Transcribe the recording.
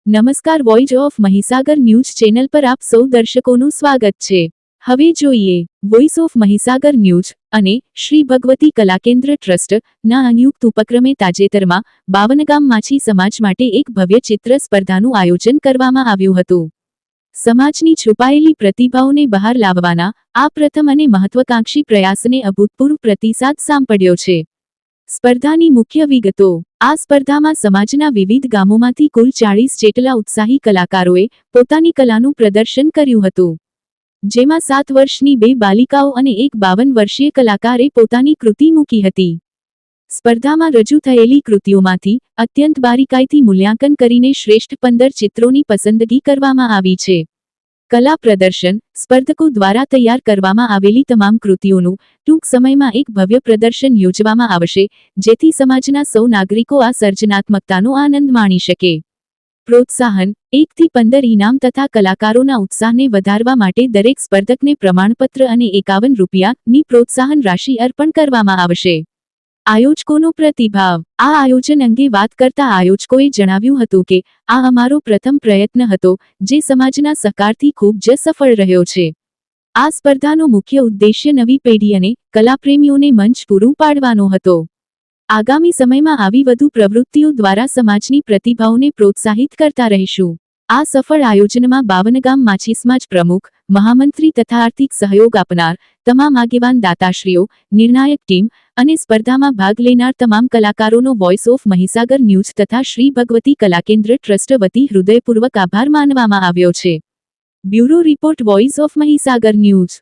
નમસ્કાર, voice of Mahisagar news channel પર આપ સૌ દર્શકોનું સ્વાગત છે। હવે જોઈએ વોઇસ ઓફ મહીસાગર ન્યૂઝ અને શ્રી ભગવતી કલાકેન્દ્ર ટ્રસ્ટ ના સંયુક્ત ઉપક્રમે તાજેતરમાં બાવનગામ માછી સમાજ માટે એક ભવ્ય ચિત્ર સ્પર્ધાનું આયોજન કરવામાં આવ્યું હતું। સમાજની છુપાયેલી પ્રતિભાઓને બહાર લાવવાના આ પ્રથમ અને મહત્વાકાંક્ષી પ્રયાસને અભૂતપૂર્વ પ્રતિસાદ સાંપડ્યો છે। સ્પર્ધાની મુખ્ય વિગતો। આ સ્પર્ધામાં સમાજના વિવિધ ગામોમાંથી કુલ 40 જેટલા ઉત્સાહી કલાકારોએ પોતાની કલાનું પ્રદર્શન કર્યું હતું, જેમાં 7 વર્ષની 2 બાલિકાઓ અને એક 52 વર્ષીય કલાકારે પોતાની કૃતિ મૂકી હતી। સ્પર્ધામાં રજૂ થયેલી કૃતિઓમાંથી અત્યંત બારીકાઈથી મૂલ્યાંકન કરીને શ્રેષ્ઠ 15 ચિત્રોની પસંદગી કરવામાં આવી છે। કલા પ્રદર્શન। સ્પર્ધકો દ્વારા તૈયાર કરવામાં આવેલી તમામ કૃતિઓનું ટૂંક સમયમાં એક ભવ્ય પ્રદર્શન યોજવામાં આવશે, જેથી સમાજના સૌ નાગરિકો આ સર્જનાત્મકતાનો આનંદ માણી શકે। પ્રોત્સાહન। 1 થી 15 ઇનામ તથા કલાકારોના ઉત્સાહને વધારવા માટે દરેક સ્પર્ધકને પ્રમાણપત્ર અને 51 રૂપિયાની પ્રોત્સાહન રાશિ અર્પણ કરવામાં આવશે। આયોજકોનો પ્રતિભાવ। આ આયોજન અંગે વાત કરતા આયોજકોએ જણાવ્યું હતું કે આ અમારો પ્રથમ પ્રયત્ન હતો, જે સમાજના સહકારથી ખૂબ જ સફળ રહ્યો છે। આ સ્પર્ધાનો મુખ્ય ઉદ્દેશ્ય નવી પેઢી અને કલાપ્રેમીઓને મંચ પૂરું પાડવાનો હતો। આગામી સમયમાં આવી વધુ પ્રવૃત્તિઓ દ્વારા સમાજની પ્રતિભાઓને પ્રોત્સાહિત કરતા રહીશું। આ સફળ આયોજનમાં બાવનગામ માછી સમાજ પ્રમુખ, મહામંત્રી તથા આર્થિક સહયોગ આપનાર તમામ આગેવાન દાતાશ્રીઓ, નિર્ણાયક ટીમ અને સ્પર્ધામાં ભાગ લેનાર તમામ કલાકારોનો વોઇસ ઓફ મહીસાગર ન્યૂઝ તથા શ્રી ભગવતી કલાકેન્દ્ર ટ્રસ્ટ વતી હૃદયપૂર્વક આભાર માનવામાં આવ્યો છે। Bureau report, voice of Mahisagar news.